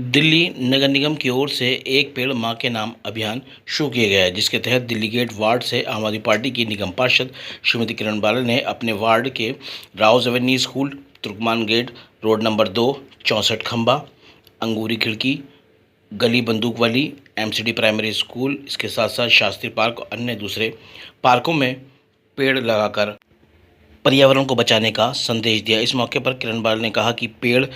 दिल्ली नगर निगम की ओर से एक पेड़ मां के नाम अभियान शुरू किया गया है, जिसके तहत दिल्ली गेट वार्ड से आम आदमी पार्टी की निगम पार्षद श्रीमती किरण बाला ने अपने वार्ड के Rouse Avenue school, Turkman gate, road number 2, 64 खंबा, अंगूरी खिड़की, गली बंदूकवाली, एमसीडी प्राइमरी स्कूल, इसके साथ साथ शास्त्री पार्क और अन्य दूसरे पार्कों में पेड़ लगाकर पर्यावरण को बचाने का संदेश दिया। इस मौके पर किरण बाला ने कहा कि पेड़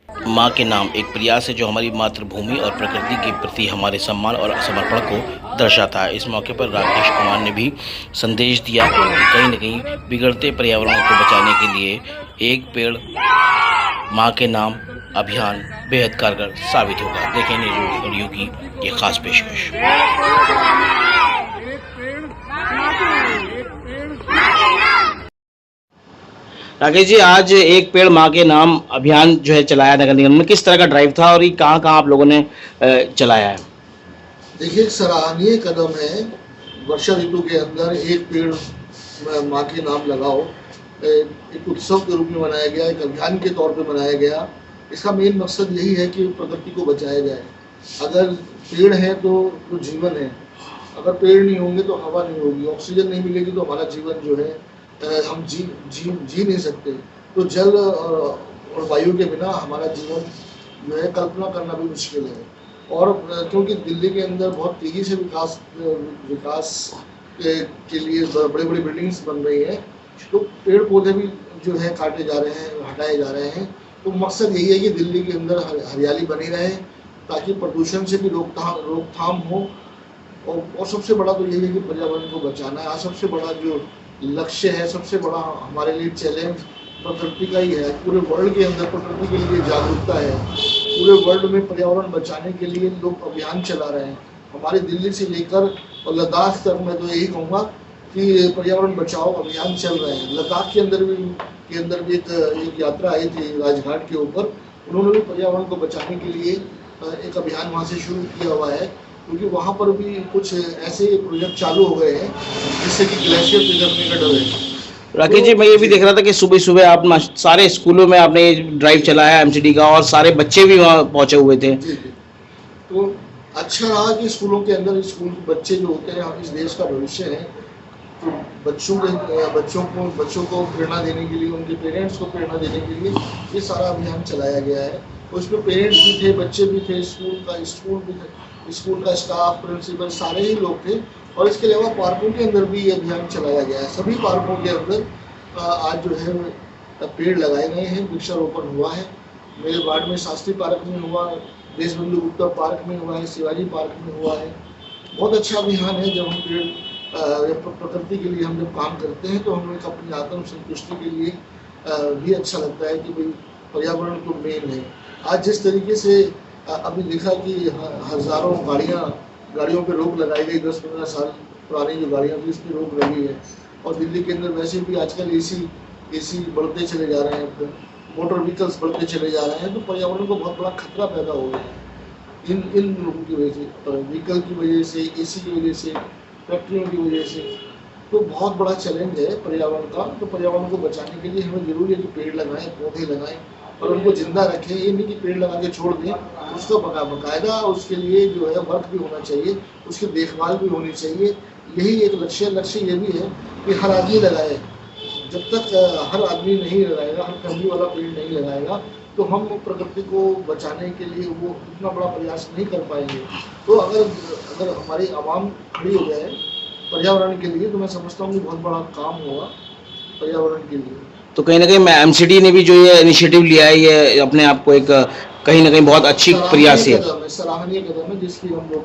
माँ के नाम एक प्रयास है जो हमारी मातृभूमि और प्रकृति के प्रति हमारे सम्मान और समर्पण को दर्शाता है। इस मौके पर राकेश कुमार ने भी संदेश दिया कि कहीं न कहीं बिगड़ते पर्यावरण को बचाने के लिए एक पेड़ माँ के नाम अभियान बेहद कारगर साबित होगा। देखें न्यूज़ ऑडियो की ये खास पेशकश। राकेश जी, आज एक पेड़ माँ के नाम अभियान जो है चलाया नगर निगम में, किस तरह का ड्राइव था और ये कहाँ कहाँ आप लोगों ने चलाया है? देखिए, एक सराहनीय कदम है। वर्षा ऋतु के अंदर एक पेड़ माँ के नाम लगाओ एक उत्सव के रूप में मनाया गया, एक अभियान के तौर पे मनाया गया। इसका मेन मकसद यही है कि प्रकृति को बचाया जाए। अगर पेड़ है तो जीवन है, अगर पेड़ नहीं होंगे तो हवा नहीं होगी, ऑक्सीजन नहीं मिलेगी तो हमारा जीवन जो है हम जी नहीं सकते। तो जल और वायु के बिना हमारा जीवन जो है कल्पना करना भी मुश्किल है। और क्योंकि दिल्ली के अंदर बहुत तेज़ी से विकास के लिए बड़े बड़े बिल्डिंग्स बन रही हैं, तो पेड़ पौधे भी जो है काटे जा रहे हैं, हटाए जा रहे हैं। तो मकसद यही है कि दिल्ली के अंदर हरियाली बनी रहे, ताकि प्रदूषण से भी रोकथाम हो। और सबसे बड़ा तो यही है कि पर्यावरण को बचाना है। आज सबसे बड़ा जो लक्ष्य है, सबसे बड़ा हमारे लिए चैलेंज प्रकृति का ही है। पूरे वर्ल्ड के अंदर प्रकृति के लिए जागरूकता है। पूरे वर्ल्ड में पर्यावरण बचाने के लिए लोग अभियान चला रहे हैं। हमारे दिल्ली से लेकर और लद्दाख तक मैं तो यही कहूँगा कि पर्यावरण बचाओ अभियान चल रहे हैं। लद्दाख के अंदर भी एक यात्रा आई थी राजघाट के ऊपर। उन्होंने भी पर्यावरण को बचाने के लिए एक अभियान वहाँ से शुरू किया हुआ है, क्योंकि वहाँ पर भी कुछ ऐसे प्रोजेक्ट चालू हो गए हैं जिससे कि ग्लेशियर पिघलने का डर है। राकेश जी, मैं ये भी देख रहा था कि सुबह सुबह आप सारे स्कूलों में आपने ड्राइव चलाया एमसीडी का, और सारे बच्चे भी वहाँ पहुँचे हुए थे। जी। तो अच्छा रहा कि स्कूलों के अंदर स्कूल के बच्चे जो होते हैं इस देश का भविष्य है। तो बच्चों को प्रेरणा देने के लिए, उनके पेरेंट्स को प्रेरणा देने के लिए ये सारा अभियान चलाया गया है। उसमें पेरेंट्स भी थे, बच्चे भी थे, स्कूल का स्टाफ, प्रिंसिपल, सारे ही लोग थे। और इसके अलावा पार्कों के अंदर भी ये अभियान चलाया गया है। सभी पार्कों के अंदर आज जो है पेड़ लगाए गए हैं, वृक्षारोपण हुआ है। मेरे वार्ड में शास्त्री पार्क में हुआ, देशबंधु गुप्ता पार्क में हुआ है, शिवाजी पार्क में हुआ है। बहुत अच्छा अभियान है। जब हम पेड़ प्रकृति के लिए हम जब काम करते हैं तो हमें अपनी आत्म संतुष्टि के लिए भी अच्छा लगता है कि भाई पर्यावरण तो मेन है। आज जिस तरीके से अभी देखा कि हज़ारों गाड़ियों पे रोक लगाई गई, 10-15 साल पुरानी जो गाड़ियाँ थी उस पर रोक लगी है। और दिल्ली के अंदर वैसे भी आजकल एसी बढ़ते चले जा रहे हैं, मोटर व्हीकल्स बढ़ते चले जा रहे हैं, तो पर्यावरण को बहुत बड़ा खतरा पैदा हो गया है इन लोगों की वजह से, व्हीकल की वजह से, एसी की वजह से, फैक्ट्रियों की वजह से। तो बहुत बड़ा चैलेंज है पर्यावरण का। तो पर्यावरण को बचाने के लिए हमें जरूरी है कि पेड़ लगाएं, पौधे लगाएं और उनको जिंदा रखें। ये नहीं कि पेड़ लगा के छोड़ दें, उसको बाकायदा उसके लिए जो है वर्क भी होना चाहिए, उसकी देखभाल भी होनी चाहिए। यही एक लक्ष्य ये भी है कि हर आदमी लगाए। जब तक हर आदमी नहीं लगाएगा, हर फैमिली वाला पेड़ नहीं लगाएगा, तो हम प्रकृति को बचाने के लिए वो इतना बड़ा प्रयास नहीं कर पाएंगे। तो अगर हमारी आवाम खड़ी हो जाए पर्यावरण के लिए, तो मैं समझता हूँ कि बहुत बड़ा काम होगा पर्यावरण के लिए। तो कहीं ना कहीं मैं एमसीडी ने भी जो ये इनिशिएटिव लिया है, ये अपने आप को एक कहीं ना कहीं बहुत अच्छी प्रयास है, सराहनीय कदम है, जिसकी हम लोग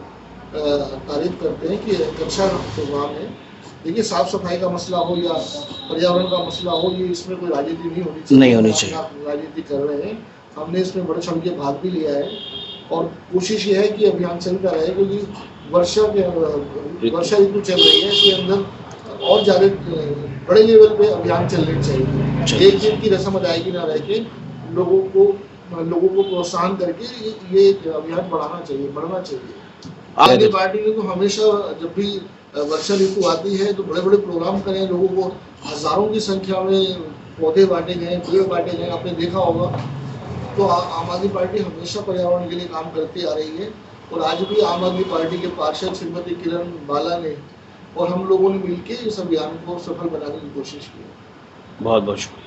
तारीफ करते हैं कि अच्छा प्रोग्राम है। देखिए, साफ सफाई का मसला हो या पर्यावरण का मसला हो, ये इसमें कोई राजनीति नहीं होनी चाहिए। राजनीति कर रहे हैं, हमने इसमें बड़े चढ़ के भाग भी लिया है। और कोशिश ये है कि अभियान चलता रहे, क्योंकि वर्षा ऋतु चल रही है, इसके अंदर और ज़्यादा बड़े लेवल पे अभियान चलने चाहिए। एक दिन की रस्म अदायगी ना रह के लोगों को प्रोत्साहन करके ये अभियान बढ़ना चाहिए। आम आदमी पार्टी ने तो हमेशा जब भी वर्षा ऋतु आती है तो बड़े बड़े प्रोग्राम करें, लोगों को हजारों की संख्या में पौधे बांटे गए, पेड़ बांटे गए। आपने देखा होगा तो आम आदमी पार्टी हमेशा पर्यावरण के लिए काम करती आ रही है और आज भी आम आदमी पार्टी के पार्षद श्रीमती किरण बाला ने और हम लोगों ने मिलकर इस अभियान को सफल बनाने की कोशिश की है। बहुत बहुत शुक्रिया।